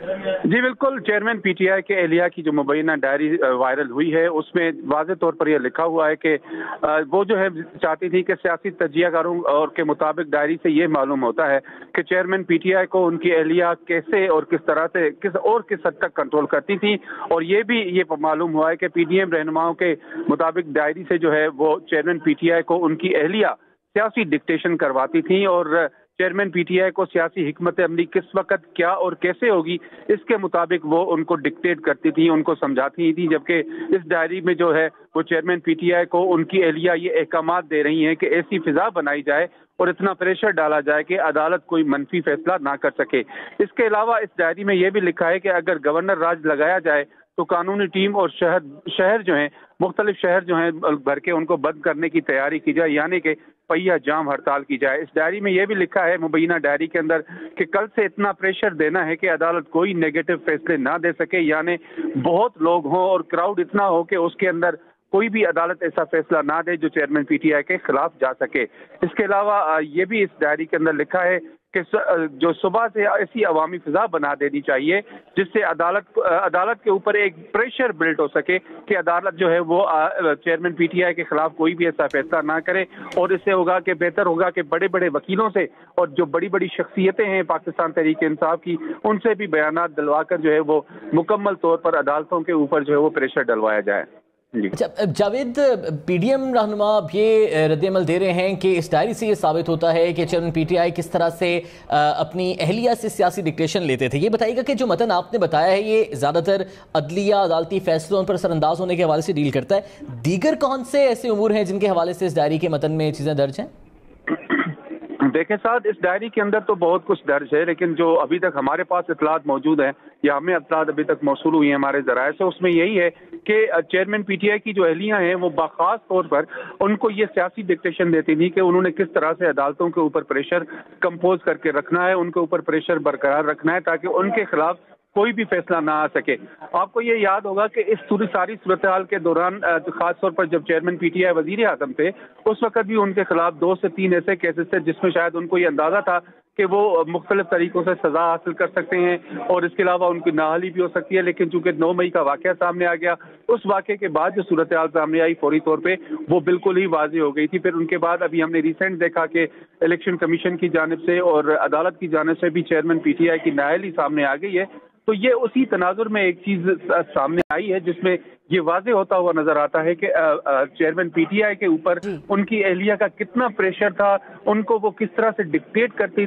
जी बिल्कुल, chairman PTI के एहलिया की जो मुबैना डायरी वायरल हुई है, उसमें वाज़े तौर पर यह लिखा हुआ है कि वो जो है चाहती थी कि सियासी तजियाकारों और के मुताबिक डायरी से ये मालूम होता है कि चेयरमैन पीटीआई को उनकी एहलिया कैसे और किस तरह से किस हद तक कंट्रोल करती थी। और ये मालूम हुआ है कि पीडीएम रहनुमाओं के मुताबिक डायरी से जो है वो चेयरमैन पीटीआई को उनकी एहलिया सियासी डिक्टेशन करवाती थी और चेयरमैन पीटीआई को सियासी हिकमत अमली किस वक्त क्या और कैसे होगी इसके मुताबिक वो उनको डिक्टेट करती थी, उनको समझाती थी। जबकि इस डायरी में जो है वो चेयरमैन पीटीआई को उनकी एहलिया ये अहकामात दे रही हैं कि ऐसी फिजा बनाई जाए और इतना प्रेशर डाला जाए कि अदालत कोई मनफी फैसला ना कर सके। इसके अलावा इस डायरी में यह भी लिखा है कि अगर गवर्नर राज लगाया जाए तो कानूनी टीम और शहर जो है मुख्तलिफ शहर जो हैं भर के उनको बंद करने की तैयारी की जाए, यानी कि पहिया जाम हड़ताल की जाए। इस डायरी में यह भी लिखा है मुबैना डायरी के अंदर कि कल से इतना प्रेशर देना है कि अदालत कोई नेगेटिव फैसले ना दे सके, यानी बहुत लोग हों और क्राउड इतना हो कि उसके अंदर कोई भी अदालत ऐसा फैसला ना दे जो चेयरमैन पीटीआई के खिलाफ जा सके। इसके अलावा ये भी इस डायरी के अंदर लिखा है कि जो सुबह से ऐसी अवामी फिजा बना देनी चाहिए जिससे अदालत के ऊपर एक प्रेशर बिल्ड हो सके कि अदालत जो है वो चेयरमैन पीटीआई के खिलाफ कोई भी ऐसा फैसला ना करे। और इससे होगा कि बेहतर होगा कि बड़े बड़े वकीलों से और जो बड़ी बड़ी शख्सियतें हैं पाकिस्तान तहरीक इंसाफ की, उनसे भी बयानात दिलवाकर जो है वो मुकम्मल तौर पर अदालतों के ऊपर जो है वो प्रेशर डलवाया जाए। अच्छा जावेद, पीडीएम रहनुमा अब ये रद्दअमल दे रहे हैं कि इस डायरी से ये साबित होता है कि चेयरमैन पीटीआई किस तरह से अपनी अहलिया से सियासी डिक्टेशन लेते थे। ये बताइएगा कि जो मतन आपने बताया है ये ज़्यादातर अदलिया अदालती फैसलों पर सरअंदाज होने के हवाले से डील करता है, दीगर कौन से ऐसे उमूर हैं जिनके हवाले से इस डायरी के मतन में चीज़ें दर्ज हैं? देखें साहब, इस डायरी के अंदर तो बहुत कुछ दर्ज है, लेकिन जो अभी तक हमारे पास इतलात मौजूद है या हमें इतलात अभी तक मौसूल हुई है हमारे ज़राए से, उसमें यही है कि चेयरमैन पीटीआई की जो अहलियां हैं वो बाखास तौर पर उनको ये सियासी डिक्टेशन देती थी कि उन्होंने किस तरह से अदालतों के ऊपर प्रेशर कंपोज करके रखना है, उनके ऊपर प्रेशर बरकरार रखना है ताकि उनके खिलाफ कोई भी फैसला ना आ सके। आपको ये याद होगा कि इस सारी सूरत हाल के दौरान खासतौर पर जब चेयरमैन पीटीआई वजीर आजम थे उस वक्त भी उनके खिलाफ 2 से 3 ऐसे केसेस थे जिसमें शायद उनको ये अंदाजा था कि वो मुख्तलिफ तरीकों से सजा हासिल कर सकते हैं और इसके अलावा उनकी नाअहली भी हो सकती है। लेकिन चूंकि 9 मई का वाकया सामने आ गया, उस वाकये के बाद जो सूरत हाल सामने आई फौरी तौर पे वो बिल्कुल ही वाज़ेह हो गई थी। फिर उनके बाद अभी हमने रिसेंट देखा कि इलेक्शन कमीशन की जानिब से और अदालत की जानिब से भी चेयरमैन पीटीआई की नाअहली सामने आ गई है। तो ये उसी तनाजुर में एक चीज सामने आई है जिसमें ये वाज़ेह होता हुआ नजर आता है कि चेयरमैन पीटीआई के ऊपर उनकी एहलिया का कितना प्रेशर था, उनको वो किस तरह से डिक्टेट करती थी।